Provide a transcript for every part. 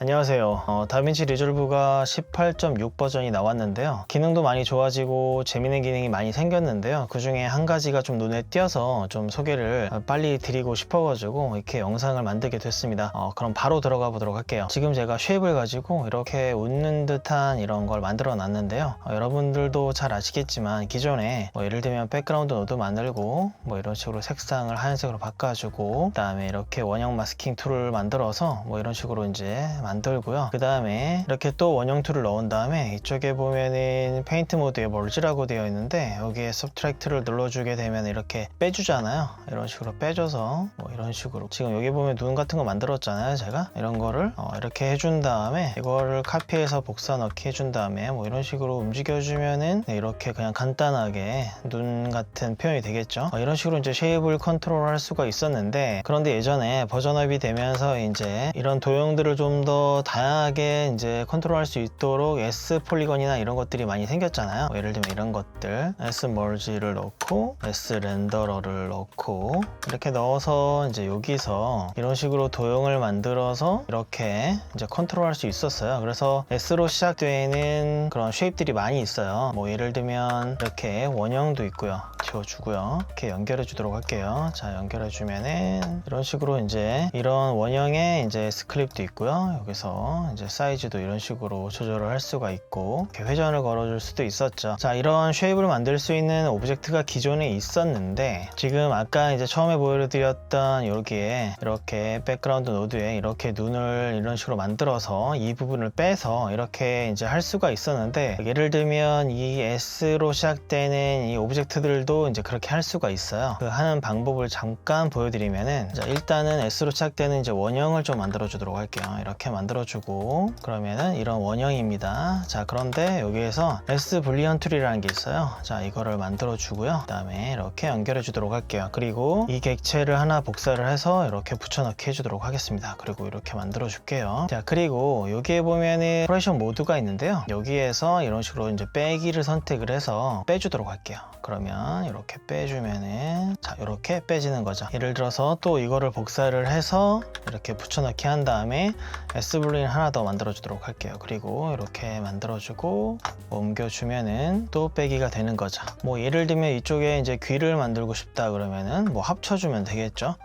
안녕하세요. 다빈치 리졸브가 18.6 버전이 나왔는데요. 기능도 많이 좋아지고 재미있는 기능이 많이 생겼는데요. 그 중에 한 가지가 좀 눈에 띄어서 좀 소개를 빨리 드리고 싶어가지고 이렇게 영상을 만들게 됐습니다. 그럼 바로 들어가 보도록 할게요. 지금 제가 쉐입을 가지고 이렇게 웃는 듯한 이런 걸 만들어 놨는데요. 여러분들도 잘 아시겠지만 기존에 예를 들면 백그라운드 노드 만들고 이런 식으로 색상을 하얀색으로 바꿔주고 그 다음에 이렇게 원형 마스킹 툴을 만들어서 이런 식으로 이제 만들고요. 그 다음에 이렇게 또 원형 툴을 넣은 다음에 이쪽에 보면은 페인트 모드에 멀지라고 되어 있는데 여기에 서브트랙트를 눌러주게 되면 이렇게 빼주잖아요. 이런 식으로 빼줘서 이런 식으로 지금 여기 보면 눈 같은 거 만들었잖아요. 제가 이런 거를 이렇게 해준 다음에 이거를 카피해서 복사 넣기 해준 다음에 이런 식으로 움직여주면은 이렇게 그냥 간단하게 눈 같은 표현이 되겠죠. 이런 식으로 이제 쉐입을 컨트롤할 수가 있었는데, 그런데 예전에 버전업이 되면서 이제 이런 도형들을 좀 더 다양하게 이제 컨트롤할 수 있도록 S 폴리건이나 이런 것들이 많이 생겼잖아요. 예를 들면 이런 것들 S 멀지를 넣고 S 렌더러를 넣고 이렇게 넣어서 이제 여기서 이런 식으로 도형을 만들어서 이렇게 이제 컨트롤할 수 있었어요. 그래서 S로 시작되는 그런 쉐입들이 많이 있어요. 예를 들면 이렇게 원형도 있고요. 지워주고요. 이렇게 연결해 주도록 할게요. 자, 연결해 주면은 이런 식으로 이제 이런 원형의 이제 스크립도 있고요. 여기서 이제 사이즈도 이런 식으로 조절을 할 수가 있고 이렇게 회전을 걸어줄 수도 있었죠. 자, 이런 쉐입을 만들 수 있는 오브젝트가 기존에 있었는데, 지금 아까 이제 처음에 보여드렸던 여기에 이렇게 백그라운드 노드에 이렇게 눈을 이런 식으로 만들어서 이 부분을 빼서 이렇게 이제 할 수가 있었는데, 예를 들면 이 S로 시작되는 이 오브젝트들도 이제 그렇게 할 수가 있어요. 그 하는 방법을 잠깐 보여드리면은, 자, 일단은 S로 시작되는 이제 원형을 좀 만들어 주도록 할게요. 이렇게 만들어주고 그러면은 이런 원형입니다. 자, 그런데 여기에서 S 불리언 툴이라는 게 있어요. 자, 이거를 만들어 주고요. 그 다음에 이렇게 연결해 주도록 할게요. 그리고 이 객체를 하나 복사를 해서 이렇게 붙여넣기 해주도록 하겠습니다. 그리고 이렇게 만들어 줄게요. 자, 그리고 여기에 보면은 오퍼레이션 모드가 있는데요. 여기에서 이런 식으로 이제 빼기를 선택을 해서 빼주도록 할게요. 그러면 이렇게 빼주면은 자, 이렇게 빼지는 거죠. 예를 들어서 또 이거를 복사를 해서 이렇게 붙여넣기 한 다음에 S 불린 하나 더 만들어 주도록 할게요. 그리고 이렇게 만들어 주고 옮겨주면은 또 빼기가 되는 거죠. 예를 들면 이쪽에 이제 귀를 만들고 싶다 그러면은 합쳐주면 되겠죠.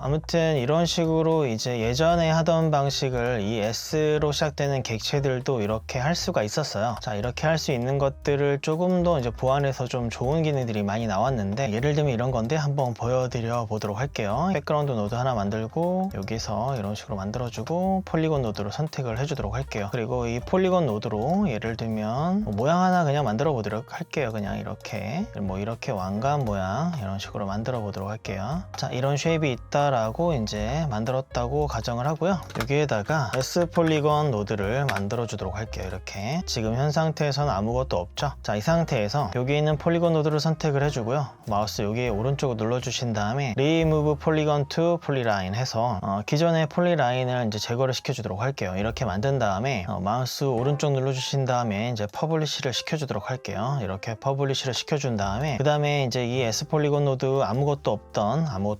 아무튼 이런 식으로 이제 예전에 하던 방식을 이 S로 시작되는 객체들도 이렇게 할 수가 있었어요. 자, 이렇게 할 수 있는 것들을 조금 더 이제 보완해서 좀 좋은 기능들이 많이 나왔는데, 예를 들면 이런 건데 한번 보여드려 보도록 할게요. 백그라운드 노드 하나 만들고 여기서 이런 식으로 만들어주고 폴리곤 노드로 선택을 해주도록 할게요. 그리고 이 폴리곤 노드로 예를 들면 모양 하나 그냥 만들어 보도록 할게요. 그냥 이렇게 이렇게 왕관 모양 이런 식으로 만들어 보도록 할게요. 자, 이런 쉐입이 있다라고 이제 만들었다고 가정을 하고요. 여기에다가 S 폴리곤 노드를 만들어 주도록 할게요. 이렇게 지금 현 상태에서는 아무것도 없죠. 자, 이 상태에서 여기 있는 폴리곤 노드를 선택을 해주고요. 마우스 여기 오른쪽을 눌러주신 다음에 Remove Polygon to Polyline 해서 기존의 폴리라인을 이제 제거를 시켜주도록 할게요. 이렇게 만든 다음에 마우스 오른쪽 눌러주신 다음에 이제 퍼블리시를 시켜주도록 할게요. 이렇게 퍼블리시를 시켜준 다음에 그 다음에 이제 이 S 폴리곤 노드 아무것도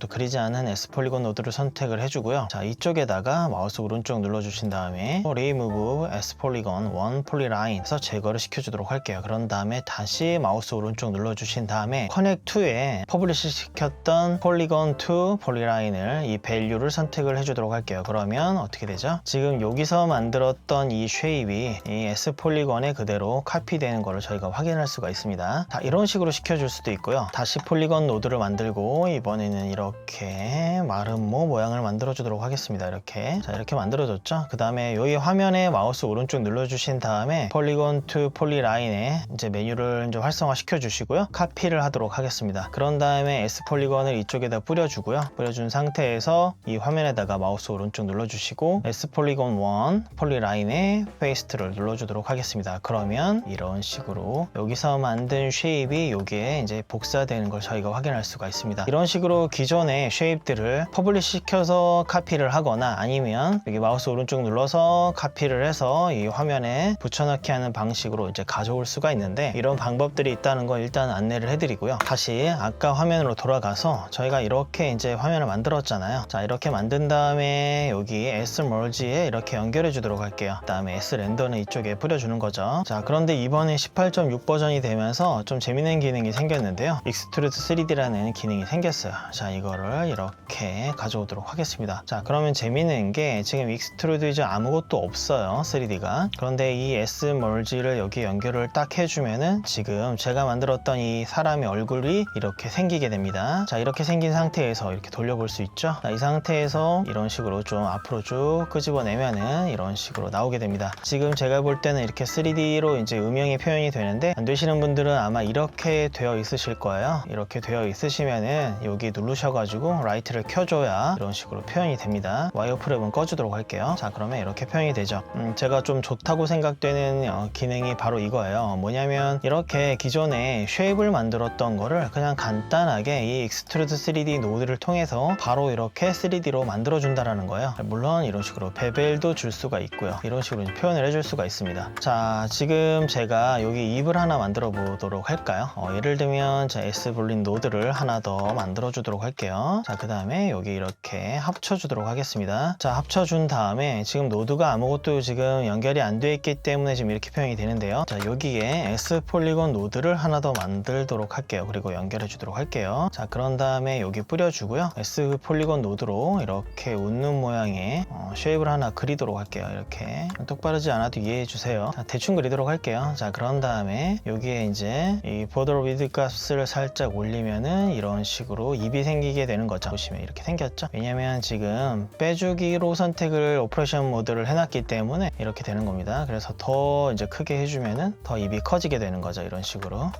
그리지 않은 S 폴리곤 노드를 선택을 해주고요. 자, 이쪽에다가 마우스 오른쪽 눌러주신 다음에 Remove S Polygon 1 Polyline 해서 제거를 시켜주도록 할게요. 그런 다음에 다시 마우스 오른쪽 눌러주신 다음에 Connect to에 퍼블리시 시켰던 Polygon 2 Polyline을 이 밸류를 선택을 해주도록 할게요. 그러면 어떻게 되죠? 지금 여기서 만들었던 이 쉐입이 이 S 폴리건에 그대로 카피되는 것을 저희가 확인할 수가 있습니다. 자, 이런 식으로 시켜줄 수도 있고요. 다시 폴리건 노드를 만들고 이번에는 이렇게 마름모 모양을 만들어 주도록 하겠습니다. 이렇게 자, 이렇게 만들어졌죠. 그 다음에 여기 화면에 마우스 오른쪽 눌러주신 다음에 폴리건 to 폴리라인에 이제 메뉴를 이제 활성화 시켜 주시고요. 카피를 하도록 하겠습니다. 그런 다음에 S 폴리건을 이쪽에다 뿌려주고요. 뿌려준 상태에서 이 화면에다가 마우스 오른쪽 눌러주시고 S 폴리곤 1 폴리라인에 페이스트를 눌러주도록 하겠습니다. 그러면 이런 식으로 여기서 만든 쉐입이 여기에 이제 복사되는 걸 저희가 확인할 수가 있습니다. 이런 식으로 기존의 쉐입들을 퍼블리시 시켜서 카피를 하거나 아니면 여기 마우스 오른쪽 눌러서 카피를 해서 이 화면에 붙여넣기 하는 방식으로 이제 가져올 수가 있는데, 이런 방법들이 있다는 거 일단 안내를 해드리고요. 다시 아까 화면으로 돌아가서 저희가 이렇게 이제 화면을 만들었잖아요. 자, 이렇게 만든 다음에 여기 S 멀지 멀지에 이렇게 연결해 주도록 할게요. 그 다음에 S 렌더는 이쪽에 뿌려주는 거죠. 자, 그런데 이번에 18.6 버전이 되면서 좀 재밌는 기능이 생겼는데요. 익스트루드 3D라는 기능이 생겼어요. 자, 이거를 이렇게 가져오도록 하겠습니다. 자, 그러면 재밌는 게 지금 익스트루드 이제 아무것도 없어요. 3D가. 그런데 이 S 멀지를 여기 연결을 딱 해주면은 지금 제가 만들었던 이 사람의 얼굴이 이렇게 생기게 됩니다. 자, 이렇게 생긴 상태에서 이렇게 돌려볼 수 있죠. 자, 이 상태에서 이런 식으로 좀 앞으로 쭉 끄집어내면은 이런 식으로 나오게 됩니다. 지금 제가 볼 때는 이렇게 3D로 이제 음영이 표현이 되는데 안 되시는 분들은 아마 이렇게 되어 있으실 거예요. 이렇게 되어 있으시면은 여기 누르셔가지고 라이트를 켜줘야 이런 식으로 표현이 됩니다. 와이어 프랩은 꺼주도록 할게요. 자, 그러면 이렇게 표현이 되죠. 제가 좀 좋다고 생각되는 기능이 바로 이거예요. 뭐냐면 이렇게 기존에 쉐입을 만들었던 거를 그냥 간단하게 이 익스트루드 3D 노드를 통해서 바로 이렇게 3D로 만들어 준다라는 거예요. 물론 이런 식으로 베벨도 줄 수가 있고요. 이런 식으로 표현을 해줄 수가 있습니다. 자, 지금 제가 여기 입을 하나 만들어 보도록 할까요? 예를 들면 자, S 볼린 노드를 하나 더 만들어 주도록 할게요. 자, 그 다음에 여기 이렇게 합쳐 주도록 하겠습니다. 자, 합쳐 준 다음에 지금 노드가 아무것도 지금 연결이 안 되어 있기 때문에 지금 이렇게 표현이 되는데요. 자, 여기에 S 폴리곤 노드를 하나 더 만들도록 할게요. 그리고 연결해 주도록 할게요. 자, 그런 다음에 여기 뿌려 주고요. S 폴리곤 노드로 이렇게 웃는 모양의 쉐입을 하나 그리도록 할게요. 이렇게 똑바르지 않아도 이해해 주세요. 자, 대충 그리도록 할게요. 자, 그런 다음에 여기에 이제 이 보더 위드 값을 살짝 올리면은 이런 식으로 입이 생기게 되는 거죠. 보시면 이렇게 생겼죠. 왜냐면 지금 빼주기로 선택을 오퍼레이션 모드를 해놨기 때문에 이렇게 되는 겁니다. 그래서 더 이제 크게 해주면은 더 입이 커지게 되는 거죠. 이런 식으로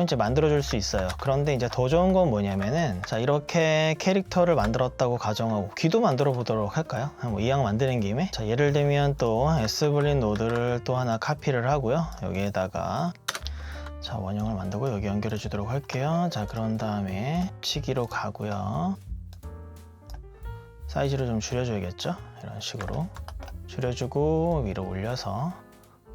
이제 만들어줄 수 있어요. 그런데 이제 더 좋은 건 뭐냐면은 자, 이렇게 캐릭터를 만들었다고 가정하고 귀도 만들어 보도록 할까요? 뭐 이왕 만드는 김에 자, 예를 들면 또 S블린 노드를 또 하나 카피를 하고요. 여기에다가 자, 원형을 만들고 여기 연결해 주도록 할게요. 자, 그런 다음에 치기로 가고요. 사이즈를 좀 줄여줘야겠죠? 이런 식으로 줄여주고 위로 올려서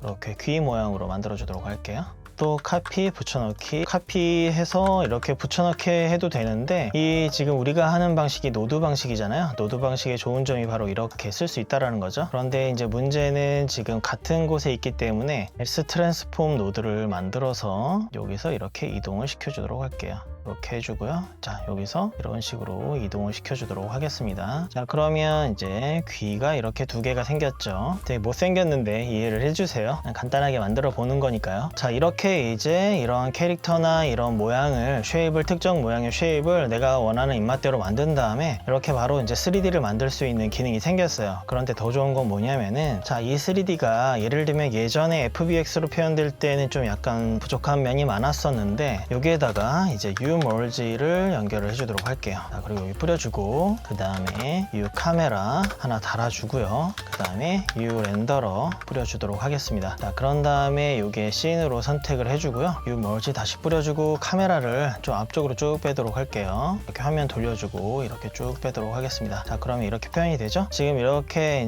이렇게 귀 모양으로 만들어 주도록 할게요. 또 카피, 붙여넣기, 카피해서 이렇게 붙여넣기 해도 되는데 이 지금 우리가 하는 방식이 노드 방식이잖아요. 노드 방식의 좋은 점이 바로 이렇게 쓸 수 있다는 거죠. 그런데 이제 문제는 지금 같은 곳에 있기 때문에 S 트랜스폼 노드를 만들어서 여기서 이렇게 이동을 시켜주도록 할게요. 이렇게 해주고요. 자, 여기서 이런 식으로 이동을 시켜주도록 하겠습니다. 자, 그러면 이제 귀가 이렇게 두 개가 생겼죠. 되게 못생겼는데 이해를 해주세요. 그냥 간단하게 만들어 보는 거니까요. 자, 이렇게 이제 이런 캐릭터나 이런 모양을 특정 모양의 쉐입을 내가 원하는 입맛대로 만든 다음에 이렇게 바로 이제 3D를 만들 수 있는 기능이 생겼어요. 그런데 더 좋은 건 뭐냐면은 자, 이 3D가 예를 들면 예전에 FBX로 표현될 때는 좀 약간 부족한 면이 많았었는데 여기에다가 이제 멀지를 연결을 해주도록 할게요. 자, 그리고 여기 뿌려주고 그 다음에 U 카메라 하나 달아주고요. 그 다음에 U 렌더러 뿌려주도록 하겠습니다. 자, 그런 다음에 이게 씬으로 선택을 해주고요. U 멀지 다시 뿌려주고 카메라를 좀 앞쪽으로 쭉 빼도록 할게요. 이렇게 화면 돌려주고 이렇게 쭉 빼도록 하겠습니다. 자, 그러면 이렇게 표현이 되죠? 지금 이렇게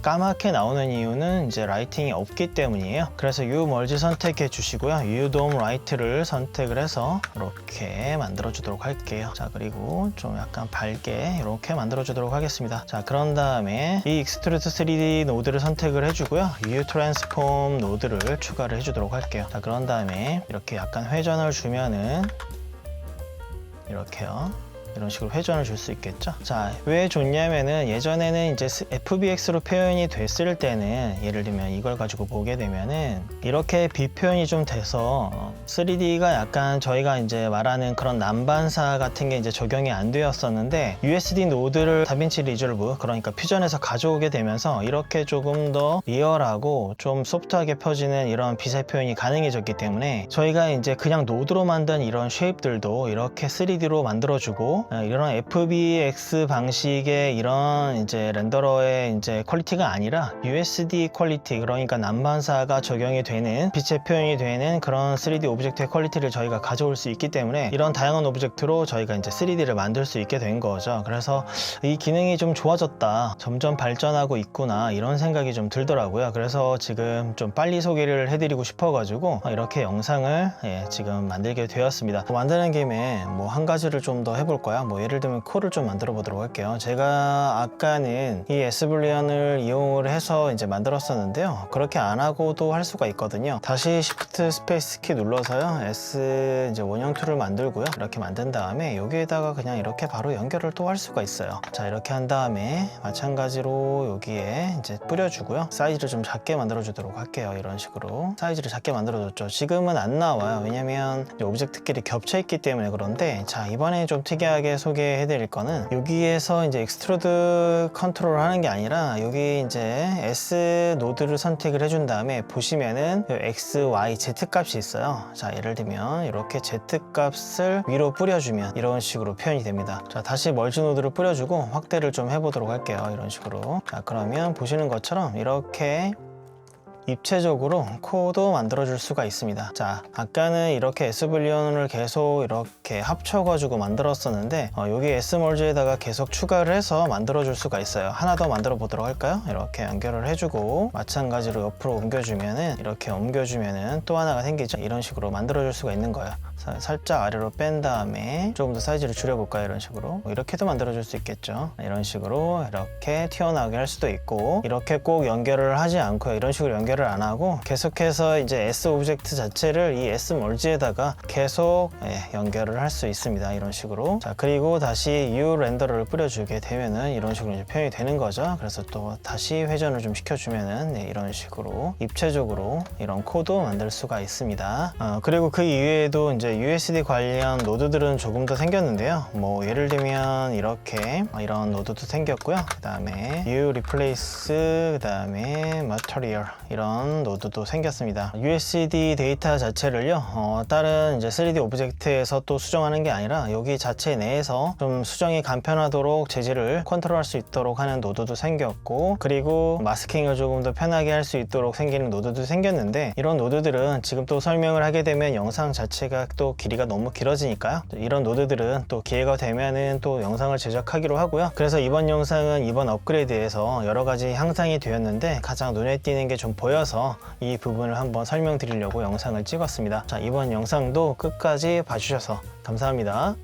까맣게 나오는 이유는 이제 라이팅이 없기 때문이에요. 그래서 U 멀지 선택해 주시고요. U 돔 라이트를 선택을 해서 이렇게 만들어 주도록 할게요. 자, 그리고 좀 약간 밝게 이렇게 만들어 주도록 하겠습니다. 자, 그런 다음에 이 익스트루드 3D 노드를 선택을 해주고요. U 트랜스폼 노드를 추가를 해주도록 할게요. 자, 그런 다음에 이렇게 약간 회전을 주면은 이렇게요. 이런 식으로 회전을 줄 수 있겠죠. 자, 왜 좋냐면은 예전에는 이제 FBX로 표현이 됐을 때는 예를 들면 이걸 가지고 보게 되면은 이렇게 비표현이 좀 돼서 3D가 약간 저희가 이제 말하는 그런 난반사 같은 게 이제 적용이 안 되었었는데 USD 노드를 다빈치 리졸브 그러니까 퓨전에서 가져오게 되면서 이렇게 조금 더 리얼하고 좀 소프트하게 펴지는 이런 빛의 표현이 가능해졌기 때문에 저희가 이제 그냥 노드로 만든 이런 쉐입들도 이렇게 3D로 만들어주고 이런 FBX 방식의 이런 이제 렌더러의 이제 퀄리티가 아니라 USD 퀄리티 그러니까 난반사가 적용이 되는 빛의 표현이 되는 그런 3D 오브젝트의 퀄리티를 저희가 가져올 수 있기 때문에 이런 다양한 오브젝트로 저희가 이제 3D를 만들 수 있게 된 거죠. 그래서 이 기능이 좀 좋아졌다, 점점 발전하고 있구나 이런 생각이 좀 들더라고요. 그래서 지금 좀 빨리 소개를 해드리고 싶어가지고 이렇게 영상을 지금 만들게 되었습니다. 만드는 김에 뭐 한 가지를 좀 더 해볼까 거야. 뭐 예를 들면 콜을 좀 만들어 보도록 할게요. 제가 아까는 이 S불리언을 이용을 해서 이제 만들었었는데요. 그렇게 안 하고도 할 수가 있거든요. 다시 Shift 스페이스 키 눌러서요. S 이제 원형 툴을 만들고요. 이렇게 만든 다음에 여기에다가 그냥 이렇게 바로 연결을 또 할 수가 있어요. 자, 이렇게 한 다음에 마찬가지로 여기에 이제 뿌려주고요. 사이즈를 좀 작게 만들어 주도록 할게요. 이런 식으로 사이즈를 작게 만들어 줬죠. 지금은 안 나와요. 왜냐면 오브젝트끼리 겹쳐 있기 때문에. 그런데 자, 이번에 좀 특이하게 소개해 드릴 거는 여기에서 이제 익스트루드 컨트롤 하는 게 아니라 여기 이제 S 노드를 선택을 해준 다음에 보시면은 X, Y, Z 값이 있어요. 자, 예를 들면 이렇게 Z 값을 위로 뿌려주면 이런 식으로 표현이 됩니다. 자, 다시 멀지 노드를 뿌려주고 확대를 좀 해보도록 할게요. 이런 식으로. 자, 그러면 보시는 것처럼 이렇게 입체적으로 코도 만들어 줄 수가 있습니다. 자, 아까는 이렇게 S불리언을 계속 이렇게 합쳐가지고 만들었었는데 여기 S멀지에다가 계속 추가를 해서 만들어 줄 수가 있어요. 하나 더 만들어 보도록 할까요? 이렇게 연결을 해주고 마찬가지로 옆으로 옮겨주면은 이렇게 옮겨주면은 또 하나가 생기죠. 이런 식으로 만들어 줄 수가 있는 거예요. 살짝 아래로 뺀 다음에 조금 더 사이즈를 줄여볼까요? 이런 식으로. 이렇게도 만들어 줄 수 있겠죠. 이런 식으로 이렇게 튀어나오게 할 수도 있고, 이렇게 꼭 연결을 하지 않고요. 이런 식으로 연결을 안 하고 계속해서 이제 S 오브젝트 자체를 이 S 멀지에다가 계속 연결을 할 수 있습니다. 이런 식으로. 자, 그리고 다시 U 렌더러를 뿌려주게 되면은 이런 식으로 이제 표현이 되는 거죠. 그래서 또 다시 회전을 좀 시켜주면은 이런 식으로 입체적으로 이런 코도 만들 수가 있습니다. 그리고 그 이외에도 이제 USD 관련 노드들은 조금 더 생겼는데요. 뭐 예를 들면 이렇게 이런 노드도 생겼고요. 그 다음에 U Replace, 그 다음에 Material 이런 노드도 생겼습니다. USD 데이터 자체를요, 다른 이제 3D 오브젝트에서 또 수정하는 게 아니라 여기 자체 내에서 좀 수정이 간편하도록 재질을 컨트롤할 수 있도록 하는 노드도 생겼고, 그리고 마스킹을 조금 더 편하게 할 수 있도록 생기는 노드도 생겼는데, 이런 노드들은 지금 또 설명을 하게 되면 영상 자체가 또 길이가 너무 길어지니까요. 이런 노드들은 또 기회가 되면은 또 영상을 제작하기로 하고요. 그래서 이번 영상은 이번 업그레이드에서 여러 가지 향상이 되었는데 가장 눈에 띄는 게 좀 보여서 이 부분을 한번 설명드리려고 영상을 찍었습니다. 자, 이번 영상도 끝까지 봐주셔서 감사합니다.